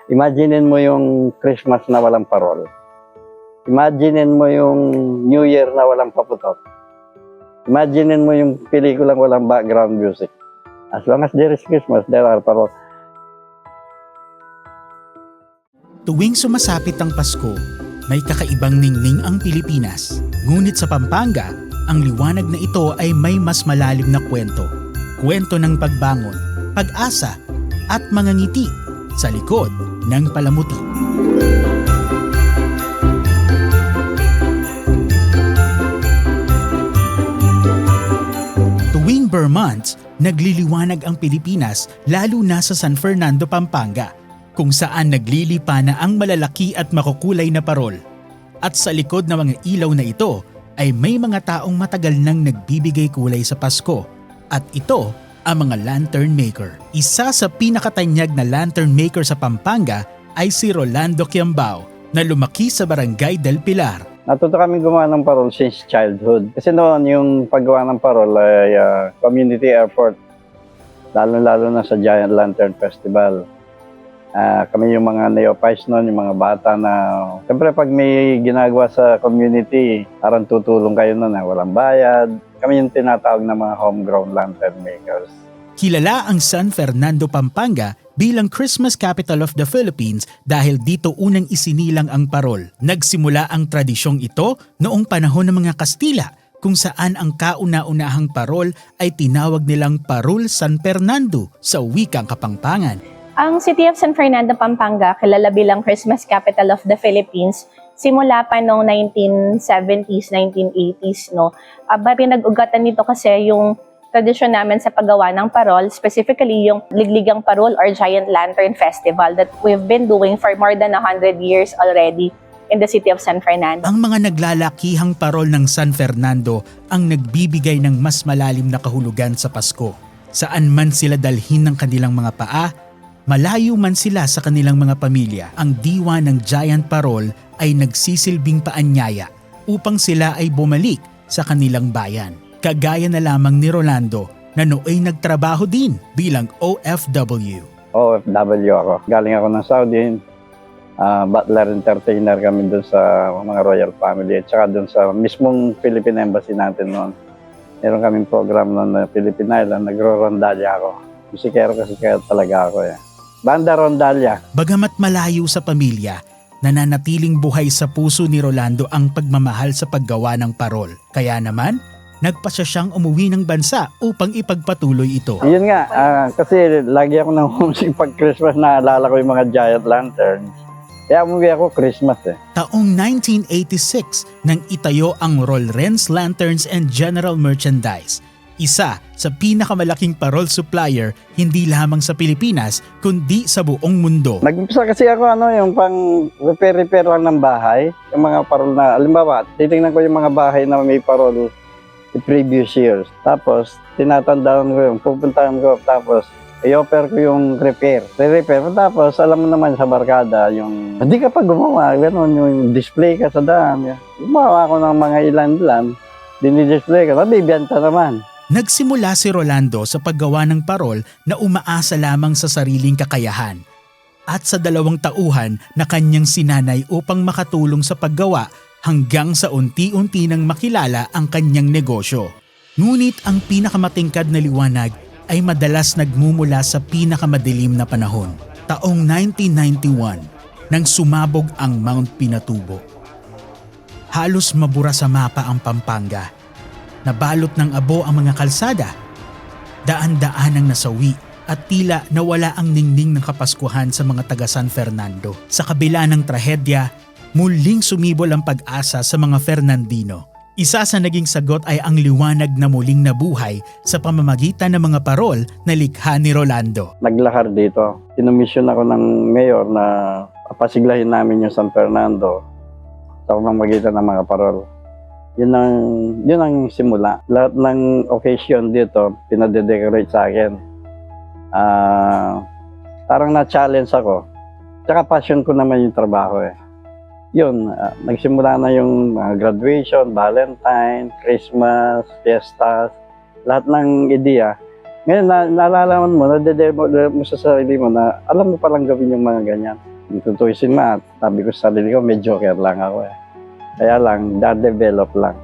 Imaginein mo yung Christmas na walang parol. Imaginein mo yung New Year na walang paputok. Imaginein mo yung pelikulang walang background music. As long as there is Christmas, there are parol. Tuwing sumasapit ang Pasko, may kakaibang ningning ang Pilipinas. Ngunit sa Pampanga, ang liwanag na ito ay may mas malalim na kwento. Kwento ng pagbangon, pag-asa, at mga ngiti sa likod ng palamuti. Tuwing Burr months, nagliliwanag ang Pilipinas lalo na sa San Fernando, Pampanga, kung saan naglilipa na ang malalaki at makukulay na parol. At sa likod ng mga ilaw na ito ay may mga taong matagal nang nagbibigay kulay sa Pasko. At ito ang mga lantern maker. Isa sa pinakatanyag na lantern maker sa Pampanga ay si Rolando Quiambao na lumaki sa Barangay del Pilar. Natuto kami gumawa ng parol since childhood. Kasi noon yung paggawa ng parol ay community effort. Lalo-lalo na sa Giant Lantern Festival. Kami yung mga neophytes noon, yung mga bata na... Siyempre pag may ginagawa sa community, parang tutulong kayo noon, walang bayad. Kami yung tinatawag na mga homegrown lantern makers. Kilala ang San Fernando, Pampanga bilang Christmas Capital of the Philippines dahil dito unang isinilang ang parol. Nagsimula ang tradisyong ito noong panahon ng mga Kastila, kung saan ang kauna-unahang parol ay tinawag nilang Parol San Fernando sa wikang Kapampangan. Ang City of San Fernando, Pampanga, kilala bilang Christmas Capital of the Philippines, simula pa noong 1970s, 1980s, no. Pinag-ugatan nito kasi yung tradisyon namin sa paggawa ng parol, specifically yung Ligligang Parol or Giant Lantern Festival that we've been doing for more than 100 years already in the City of San Fernando. Ang mga naglalakihang parol ng San Fernando ang nagbibigay ng mas malalim na kahulugan sa Pasko. Saan man sila dalhin ng kanilang mga paa, malayo man sila sa kanilang mga pamilya, ang diwa ng Giant Parol ay nagsisilbing paanyaya upang sila ay bumalik sa kanilang bayan. Kagaya na lamang ni Rolando na nooy nagtrabaho din bilang OFW. OFW ako. Galing ako ng Saudi. Butler entertainer kami doon sa mga royal family at saka doon sa mismong Philippine Embassy natin noon. Meron kaming program noon na Philippine Island. Nagro-rondalya ako. Musikero kasi kaya talaga ako eh. Banda Rondalya. Bagamat malayo sa pamilya, nananatiling buhay sa puso ni Rolando ang pagmamahal sa paggawa ng parol. Kaya naman, nagpasya siyang umuwi ng bansa upang ipagpatuloy ito. Yun nga, kasi lagi ako nang homesick pag Christmas, naalala ko yung mga giant lanterns. Kaya umuwi ako Christmas eh. Taong 1986 nang itayo ang Rolrenz Lanterns and General Merchandise. Isa sa pinakamalaking parol supplier hindi lamang sa Pilipinas kundi sa buong mundo. Nag-umpisa kasi ako yung pang repair lang ng bahay. Yung mga parol na, alimbawa, titingnan ko yung mga bahay na may parol the previous years. Tapos, tinatandaan ko yung pupuntahan ko. Tapos, i-offer ko yung repair. Re-repair. Tapos, alam mo naman sa barkada, yung hindi ka pa gumawa. Ganun, yung display ka sa daan. Gumawa ako ng mga ilan-ilan. Dinidisplay ka. Nabibiyanta naman. Nagsimula si Rolando sa paggawa ng parol na umaasa lamang sa sariling kakayahan. At sa 2 tauhan na kanyang sinanay upang makatulong sa paggawa hanggang sa unti-unti nang makilala ang kanyang negosyo. Ngunit ang pinakamatingkad na liwanag ay madalas nagmumula sa pinakamadilim na panahon. Taong 1991 nang sumabog ang Mount Pinatubo. Halos mabura sa mapa ang Pampanga. Nabalot ng abo ang mga kalsada. Daan-daan ang nasawi at tila nawala ang ningning ng Kapaskuhan sa mga taga San Fernando. Sa kabila ng trahedya, muling sumibol ang pag-asa sa mga Fernandino. Isa sa naging sagot ay ang liwanag na muling nabuhay sa pamamagitan ng mga parol na likha ni Rolando. Naglakar dito. Sinumisyon ako ng mayor na papasiglahin namin yung San Fernando sa pamamagitan ng mga parol. Yun ang simula. Lahat ng occasion dito, pinadedecorate sa akin. Parang na-challenge ako. Tsaka passion ko naman yung trabaho eh. Yun, nagsimula na yung graduation, Valentine, Christmas, fiestas, lahat ng ideya. Ngayon, nalalaman mo, nadedemo mo sa sarili mo na alam mo palang gawin yung mga ganyan. Kung tutuisin mo, sabi ko sa sarili ko, may joker lang ako eh. Kaya lang, da-develop lang.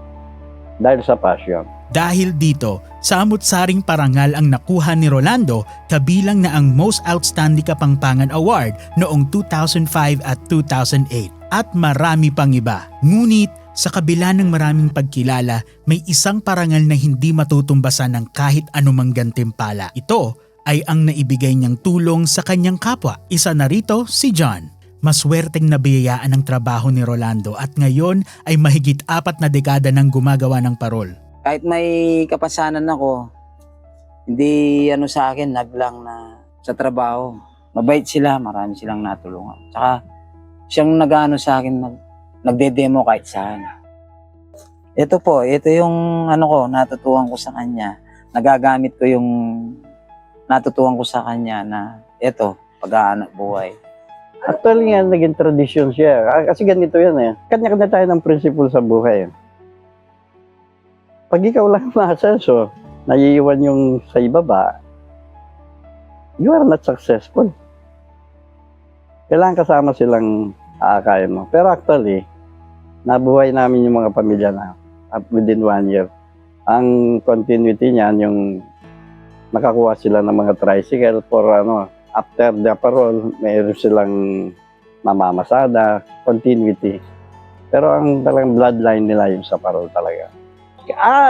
Dahil sa passion. Dahil dito, samut-saring parangal ang nakuha ni Rolando kabilang na ang Most Outstanding Kapampangan Award noong 2005 at 2008 at marami pang iba. Ngunit sa kabila ng maraming pagkilala, may isang parangal na hindi matutumbasan ng kahit anumang gantimpala. Ito ay ang naibigay niyang tulong sa kanyang kapwa. Isa na rito si John. Maswerteng nabiyayaan ang trabaho ni Rolando at ngayon ay mahigit 4 na dekada nang gumagawa ng parol. Kahit may kapasanan ako, hindi sa akin, naglang na sa trabaho. Mabait sila, marami silang natulungan. Tsaka siyang sa akin, nagde-demo kahit saan. Ito yung natutuhan ko sa kanya. Nagagamit ko yung natutuhan ko sa kanya na pag-aanak buhay. Actually nga, naging tradisyon siya. Kasi ganito yan eh. Kanya-kanya tayo ng principle sa buhay. Pag ikaw lang maasenso, naiiwan yung sa ibaba, you are not successful. Kailangan kasama silang aakayin mo. Pero actually, nabuhay namin yung mga pamilya na within 1 year. Ang continuity niyan, yung nakakuha sila ng mga tricycle for after the parole, mayroon silang mamamasada, continuity. Pero ang talagang bloodline nila yung sa parole talaga.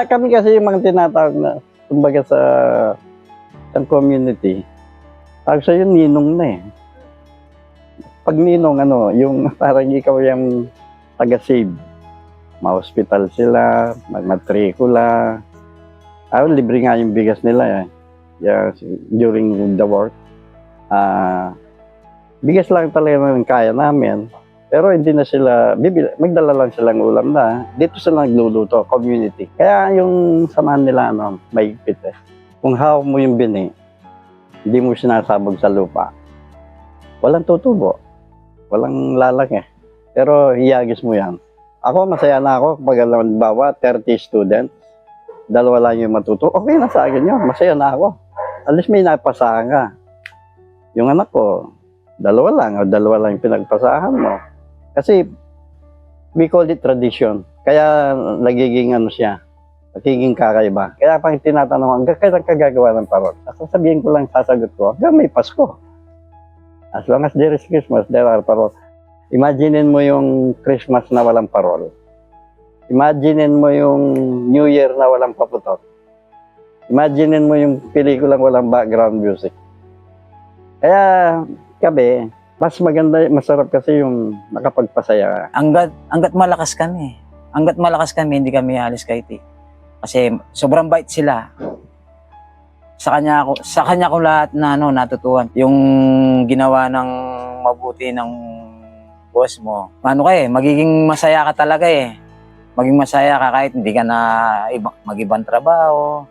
Kami kasi yung mga tinatawag na, kumbaga sa community, tawag sa'yo ninong na eh. Pag ninong, yung parang ikaw yung taga-save. Ma-hospital sila, mag-matrikula. Libre nga yung bigas nila eh. Yeah, during the war. Bigas lang talaga ng kaya namin. Pero hindi na sila, magdala lang silang ulam na. Dito sila nagluluto, community. Kaya yung samahan nila, mahigpit eh. Kung hawak mo yung bini, hindi mo sinasabog sa lupa. Walang tutubo. Walang lalang eh. Pero hiyagis mo yan. Ako, masaya na ako kapag halimbawa 30 students, 2 lang yung matuto. Okay na sa akin yun, masaya na ako. At least may napasahan ka. Yung anak ko, 2 lang o 2 lang yung pinagpasahan mo. Kasi we call it tradition. Kaya nagiging siya, nagiging kakaiba. Kaya pang tinatanong, hanggang kailan ka gagawa ng parol? Sasabihin ko lang, sasagot ko, hanggang may Pasko. As long as there is Christmas, there are parol. Imaginin mo yung Christmas na walang parol. Imaginin mo yung New Year na walang paputok. Imaginin mo yung pelikulang walang background music. Kaya kami, mas maganda, masarap kasi yung nakapagpasaya. Hanggat malakas kami. Hanggat malakas kami, hindi kami alis kahit eh. Kasi sobrang bait sila. Sa kanya ko lahat na natutuhan. Yung ginawa ng mabuti ng boss mo. Magiging masaya ka talaga eh. Maging masaya ka kahit hindi ka na mag-ibang trabaho.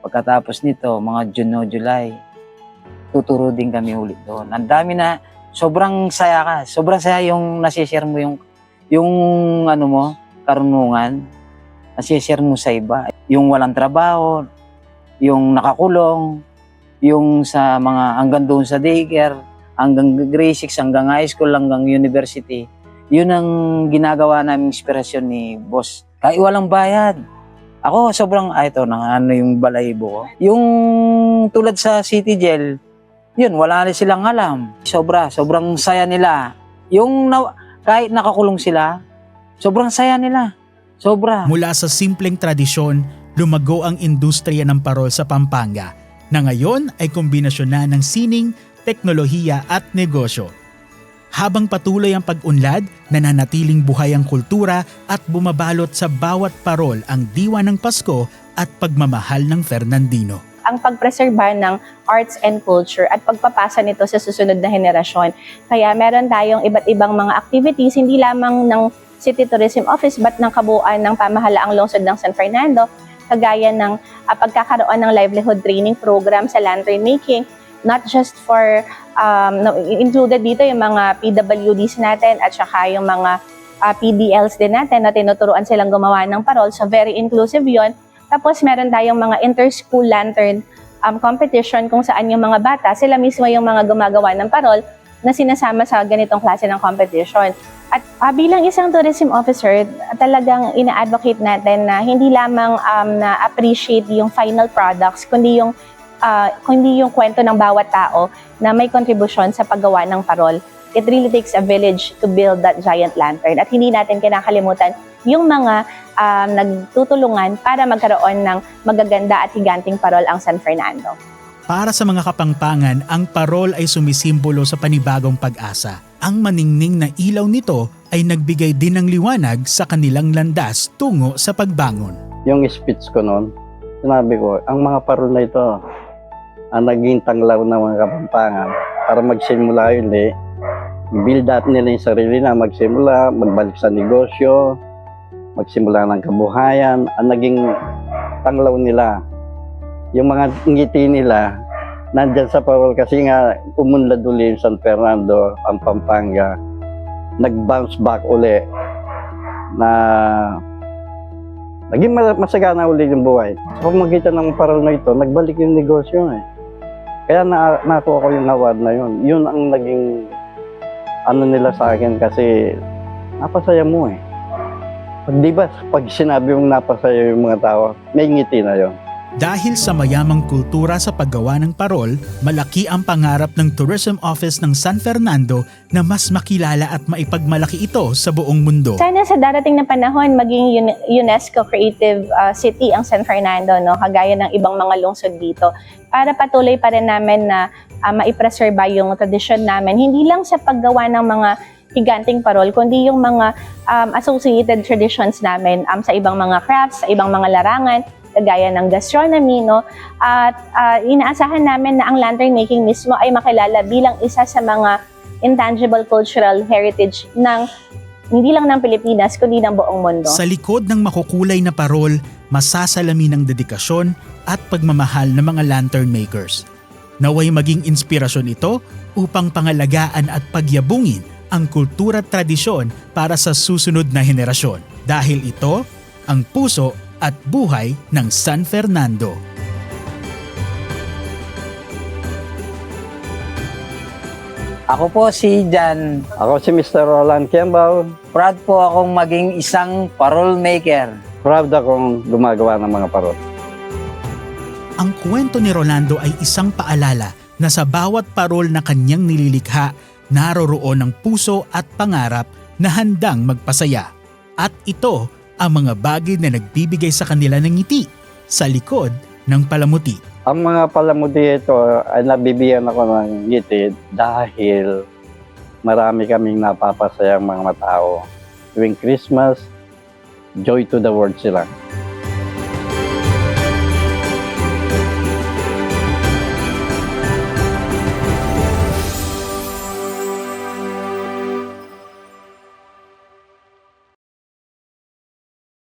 Pagkatapos nito, mga June o July, tuturo din kami ulit doon. Ang dami na, sobrang saya ka. Sobrang saya yung nasishare mo yung karunungan. Nasishare mo sa iba. Yung walang trabaho, yung nakakulong, yung sa mga hanggang doon sa daycare, hanggang grade 6, hanggang high school, hanggang university. Yun ang ginagawa namin inspirasyon ni boss. Kahit walang bayad. Ako sobrang, yung balahibo ko. Yung tulad sa City Jail, yun, wala na silang alam. Sobrang saya nila. Kahit nakakulong sila, sobrang saya nila. Sobra. Mula sa simpleng tradisyon, lumago ang industriya ng parol sa Pampanga na ngayon ay kombinasyon na ng sining, teknolohiya at negosyo. Habang patuloy ang pag-unlad, nananatiling buhay ang kultura at bumabalot sa bawat parol ang diwa ng Pasko at pagmamahal ng Fernandino. Ang pagpreserba ng arts and culture at pagpapasa nito sa susunod na henerasyon. Kaya meron tayong iba't ibang mga activities, hindi lamang ng City Tourism Office but ng kabuuan ng pamahalaang lungsod ng San Fernando, kagaya ng pagkakaroon ng livelihood training program sa lantern making, not just for, included dito yung mga PWDs natin at saka yung mga PDLs din natin na tinuturuan silang gumawa ng parol. So very inclusive yon. Tapos meron tayong mga inter-school lantern competition kung saan yung mga bata, sila mismo yung mga gumagawa ng parol, na sinasama sa ganitong klase ng competition. At bilang isang tourism officer, talagang ina-advocate natin na hindi lamang na-appreciate yung final products, kundi yung kwento ng bawat tao na may kontribusyon sa paggawa ng parol. It really takes a village to build that giant lantern. At hindi natin kinakalimutan yung mga nagtutulungan para magkaroon ng magaganda at higanting parol ang San Fernando. Para sa mga Kapampangan, ang parol ay sumisimbolo sa panibagong pag-asa. Ang maningning na ilaw nito ay nagbigay din ng liwanag sa kanilang landas tungo sa pagbangon. Yung speech ko noon, sinabi ko, ang mga parol na ito ang naging tanglaw ng mga Kapampangan para magsimula ulit, build up nila yung sarili na magsimula, magbalik sa negosyo, magsimula ng kabuhayan, ang naging tanglaw nila. Yung mga ngiti nila, nandyan sa parol kasi nga umunlad uli yung San Fernando, ang Pampanga, nag-bounce back uli na naging masagana uli yung buhay. Sa pamagitan ng parol na ito, nagbalik yung negosyo eh. Kaya nakuha ko yung award na yun. Yun ang naging nila sa akin kasi napasaya mo eh. Pag sinabi mong napasaya yung mga tao, may ngiti na yun. Dahil sa mayamang kultura sa paggawa ng parol, malaki ang pangarap ng Tourism Office ng San Fernando na mas makilala at maipagmalaki ito sa buong mundo. Sana sa darating na panahon, maging UNESCO Creative City ang San Fernando, no? Kagaya ng ibang mga lungsod dito, para patuloy pa rin namin na maipreserba yung tradisyon namin, hindi lang sa paggawa ng mga higanting parol, kundi yung mga associated traditions namin sa ibang mga crafts, sa ibang mga larangan, kagaya ng gastronomy, no? At inaasahan namin na ang lantern making mismo ay makilala bilang isa sa mga intangible cultural heritage ng hindi lang ng Pilipinas, kundi ng buong mundo. Sa likod ng makukulay na parol, masasalamin ng dedikasyon at pagmamahal ng mga lantern makers. Naway maging inspirasyon ito upang pangalagaan at pagyabungin ang kultura at tradisyon para sa susunod na henerasyon. Dahil ito ang puso at buhay ng San Fernando. Ako po si Jan. Ako si Mr. Roland Kiambao. Proud po akong maging isang parol maker. Proud akong gumagawa ng mga parol. Ang kwento ni Rolando ay isang paalala na sa bawat parol na kanyang nililikha, naroroon ang puso at pangarap na handang magpasaya. At ito ang mga bagay na nagbibigay sa kanila ng ngiti sa likod ng palamuti. Ang mga palamuti ito ay nabibigyan ako ng ngiti dahil marami kaming napapasayang mga tao. Tuwing Christmas, joy to the world sila.